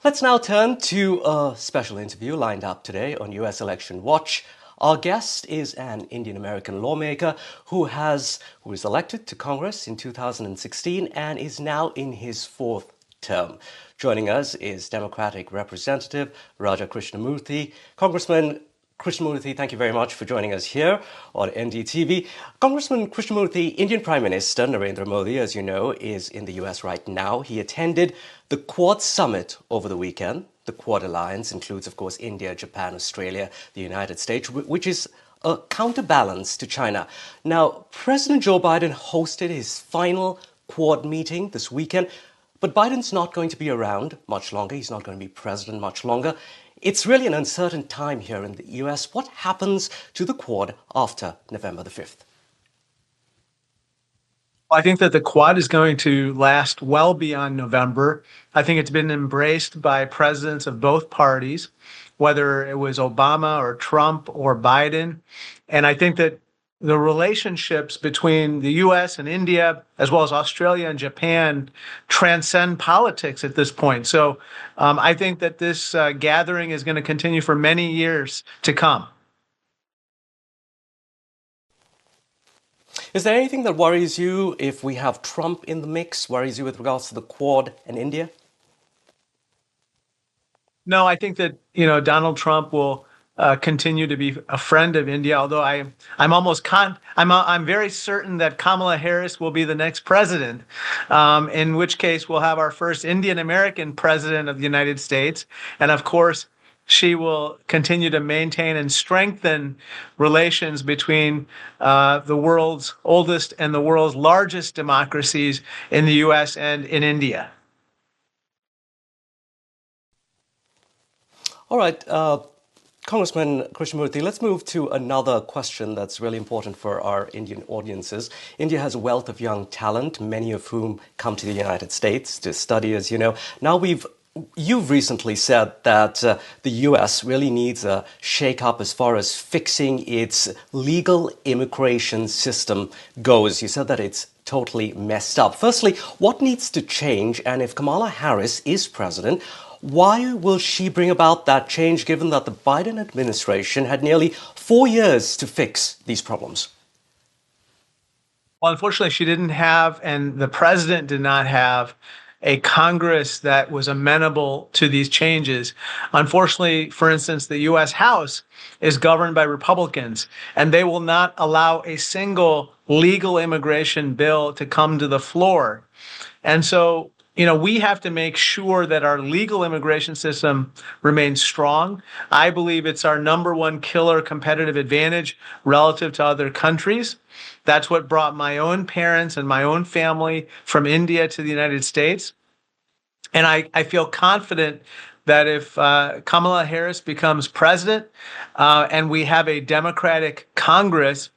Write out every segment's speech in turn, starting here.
Let's now turn to a special interview lined up today on US Election Watch. Our guest is an Indian American lawmaker who was elected to Congress in 2016 and is now in his fourth term. Joining us is Democratic Representative Raja Krishnamoorthi. Congressman Krishnamoorthi, thank you very much for joining us here on NDTV. Congressman Krishnamoorthi, Indian Prime Minister Narendra Modi, as you know, is in the US right now. He attended the Quad Summit over the weekend. The Quad Alliance includes, of course, India, Japan, Australia, the United States, which is a counterbalance to China. Now, President Joe Biden hosted his final Quad meeting this weekend, but Biden's not going to be around much longer. He's not going to be president much longer. It's really an uncertain time here in the US. What happens to the Quad after November the 5th? I think that the Quad is going to last well beyond November. I think it's been embraced by presidents of both parties, whether it was Obama or Trump or Biden. And I think that the relationships between the US and India, as well as Australia and Japan, transcend politics at this point. So I think that this gathering is going to continue for many years to come. Is there anything that worries you if we have Trump in the mix, worries you with regards to the Quad and India? No, I think that Donald Trump will continue to be a friend of India. Although I'm very certain that Kamala Harris will be the next president. In which case we'll have our first Indian American president of the United States, and of course she will continue to maintain and strengthen relations between the world's oldest and the world's largest democracies in the U.S. and in India. All right, Congressman Krishnamurthy, let's move to another question that's really important for our Indian audiences. India has a wealth of young talent, many of whom come to the United States to study, as you know. Now you've recently said that the US really needs a shake-up as far as fixing its legal immigration system goes. You said that it's totally messed up. Firstly, what needs to change? And if Kamala Harris is president, why will she bring about that change given that the Biden administration had nearly 4 years to fix these problems? Well, unfortunately, she didn't have, and the president did not have, a Congress that was amenable to these changes. Unfortunately, for instance, the U.S. House is governed by Republicans, and they will not allow a single legal immigration bill to come to the floor. And so, we have to make sure that our legal immigration system remains strong. I believe it's our number one killer competitive advantage relative to other countries. That's what brought my own parents and my own family from India to the United States. And I feel confident that if Kamala Harris becomes president and we have a Democratic Congress,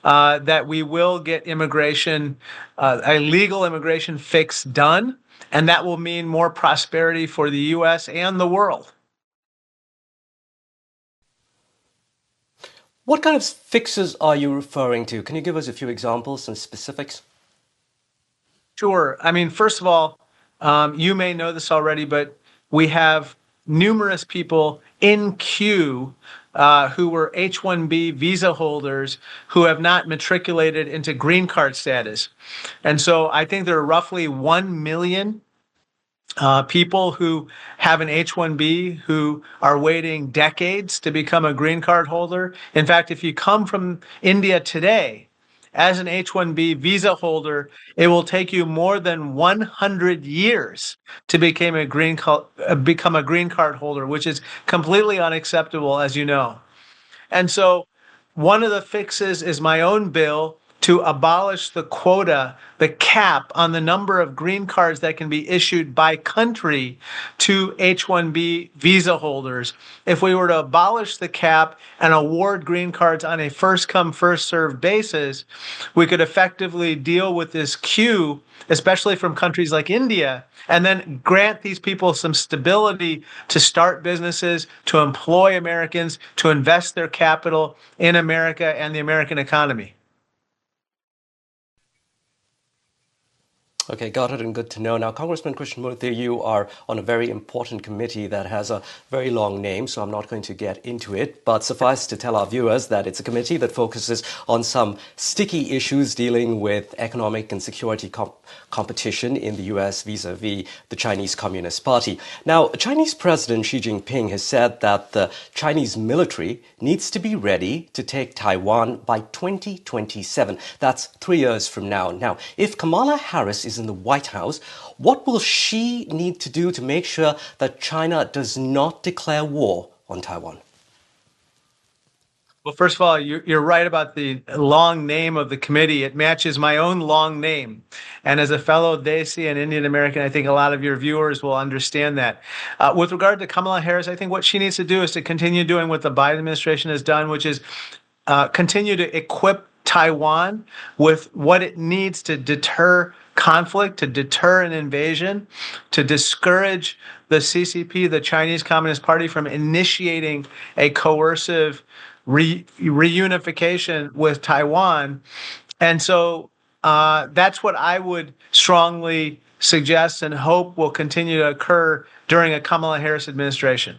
that we will get immigration, a legal immigration fix done. And that will mean more prosperity for the U.S. and the world. What kind of fixes are you referring to? Can you give us a few examples and specifics? Sure. I mean, first of all, you may know this already, but we have numerous people in queue who were H-1B visa holders who have not matriculated into green card status. And so I think there are roughly 1 million people who have an H-1B who are waiting decades to become a green card holder. In fact, if you come from India today as an H-1B visa holder, it will take you more than 100 years to become a green card holder, which is completely unacceptable, as you know. And so one of the fixes is my own bill to abolish the quota, the cap on the number of green cards that can be issued by country to H-1B visa holders. If we were to abolish the cap and award green cards on a first-come, first-served basis, we could effectively deal with this queue, especially from countries like India, and then grant these people some stability to start businesses, to employ Americans, to invest their capital in America and the American economy. Okay, got it, and good to know. Now, Congressman Krishnamoorthi, you are on a very important committee that has a very long name, so I'm not going to get into it. But suffice to tell our viewers that it's a committee that focuses on some sticky issues dealing with economic and security competition in the US vis-a-vis the Chinese Communist Party. Now, Chinese President Xi Jinping has said that the Chinese military needs to be ready to take Taiwan by 2027. That's 3 years from now. Now, if Kamala Harris is in the White House, what will she need to do to make sure that China does not declare war on Taiwan? Well, first of all, you're right about the long name of the committee. It matches my own long name. And as a fellow Desi and Indian American, I think a lot of your viewers will understand that. With regard to Kamala Harris, I think what she needs to do is to continue doing what the Biden administration has done, which is continue to equip Taiwan with what it needs to deter conflict, to deter an invasion, to discourage the CCP, the Chinese Communist Party, from initiating a coercive reunification with Taiwan. And so that's what I would strongly suggest and hope will continue to occur during a Kamala Harris administration.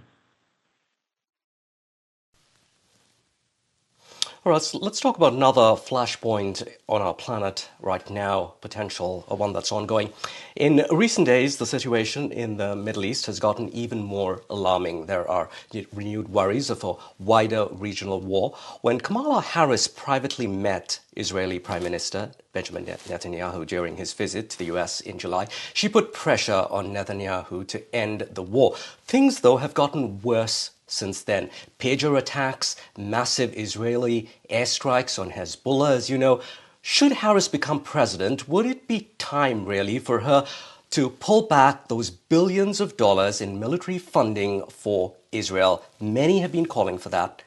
All right, so let's talk about another flashpoint on our planet right now, potential, one that's ongoing. In recent days, the situation in the Middle East has gotten even more alarming. There are renewed worries of a wider regional war. When Kamala Harris privately met Israeli Prime Minister Benjamin Netanyahu during his visit to the US in July, she put pressure on Netanyahu to end the war. Things, though, have gotten worse since then. Pager attacks, massive Israeli airstrikes on Hezbollah, as you know. Should Harris become president, would it be time, really, for her to pull back those billions of dollars in military funding for Israel? Many have been calling for that,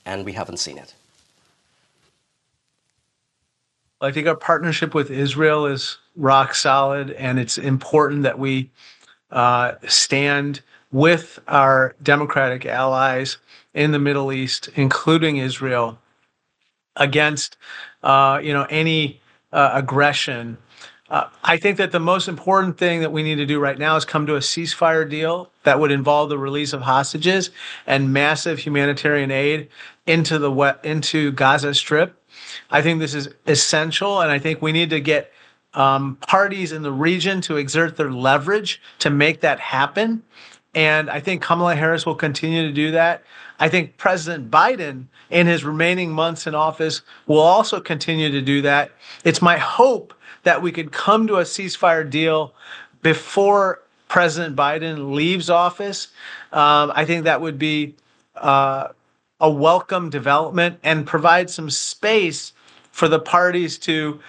and we haven't seen it. I think our partnership with Israel is rock solid, and it's important that we stand with our democratic allies in the Middle East, including Israel, against any aggression. I think that the most important thing that we need to do right now is come to a ceasefire deal that would involve the release of hostages and massive humanitarian aid into Gaza Strip. I think this is essential, and I think we need to get parties in the region to exert their leverage to make that happen. And I think Kamala Harris will continue to do that. I think President Biden, in his remaining months in office, will also continue to do that. It's my hope that we could come to a ceasefire deal before President Biden leaves office. I think that would be a welcome development and provide some space for the parties to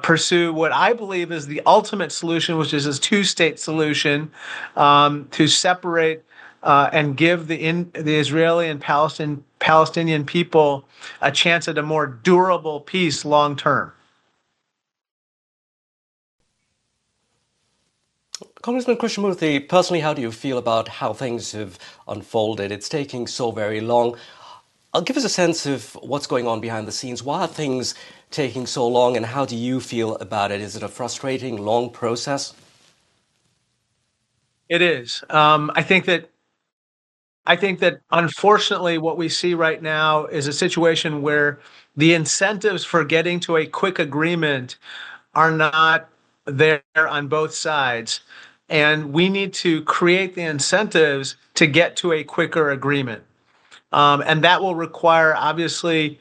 pursue what I believe is the ultimate solution, which is a two-state solution, to separate and give the Israeli and Palestinian people a chance at a more durable peace long term. Congressman Krishnamoorthi, personally, how do you feel about how things have unfolded? It's taking so very long. Give us a sense of what's going on behind the scenes. Why are things taking so long, and how do you feel about it? Is it a frustrating, long process? It is. I think that unfortunately what we see right now is a situation where the incentives for getting to a quick agreement are not there on both sides. And we need to create the incentives to get to a quicker agreement. And that will require, obviously,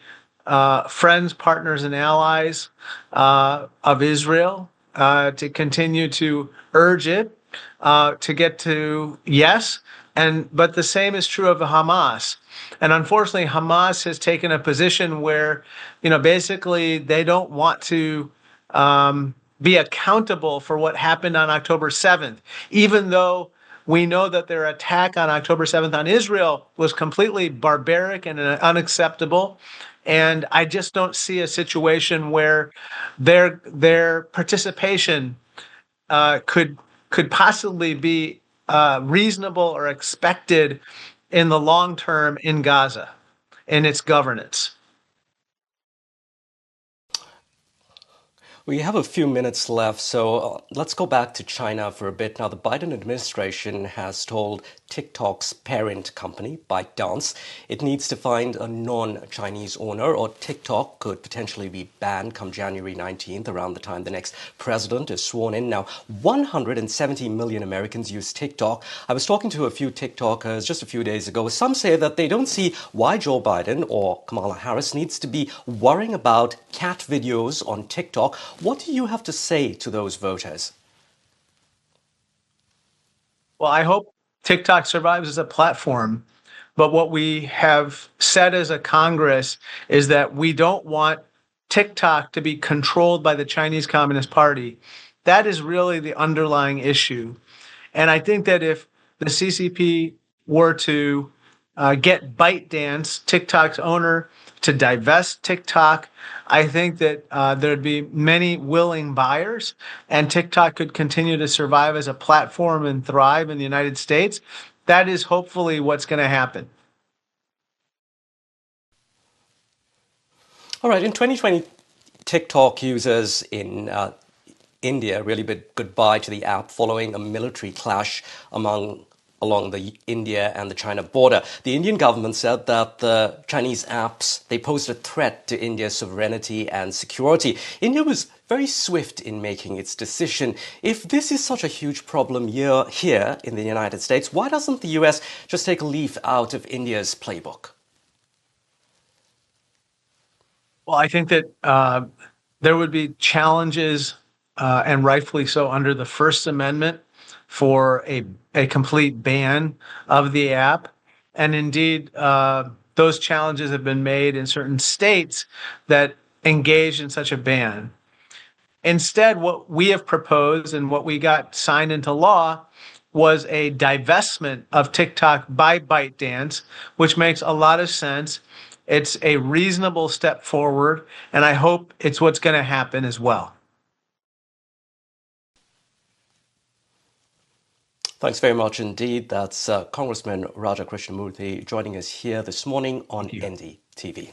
friends, partners, and allies of Israel to continue to urge it to get to yes. But the same is true of Hamas. And unfortunately, Hamas has taken a position where, basically they don't want to be accountable for what happened on October 7th, even though we know that their attack on October 7th on Israel was completely barbaric and unacceptable. And I just don't see a situation where their participation could possibly be reasonable or expected in the long term in Gaza and its governance. We have a few minutes left, so let's go back to China for a bit. Now, the Biden administration has told TikTok's parent company, ByteDance, it needs to find a non-Chinese owner, or TikTok could potentially be banned come January 19th, around the time the next president is sworn in. Now, 170 million Americans use TikTok. I was talking to a few TikTokers just a few days ago. Some say that they don't see why Joe Biden or Kamala Harris needs to be worrying about cat videos on TikTok. What do you have to say to those voters? Well, I hope TikTok survives as a platform. But what we have said as a Congress is that we don't want TikTok to be controlled by the Chinese Communist Party. That is really the underlying issue. And I think that if the CCP were to get ByteDance, TikTok's owner, to divest TikTok, I think that there'd be many willing buyers, and TikTok could continue to survive as a platform and thrive in the United States. That is hopefully what's going to happen. All right, in 2020, TikTok users in India really bid goodbye to the app following a military clash along the India and the China border. The Indian government said that the Chinese apps, they posed a threat to India's sovereignty and security. India was very swift in making its decision. If this is such a huge problem here in the United States, why doesn't the US just take a leaf out of India's playbook? Well, I think that there would be challenges, and rightfully so, under the First Amendment for a complete ban of the app. And indeed, those challenges have been made in certain states that engage in such a ban. Instead, what we have proposed and what we got signed into law was a divestment of TikTok by ByteDance, which makes a lot of sense. It's a reasonable step forward, and I hope it's what's going to happen as well. Thanks very much indeed. That's Congressman Raja Krishnamoorthi joining us here this morning on NDTV.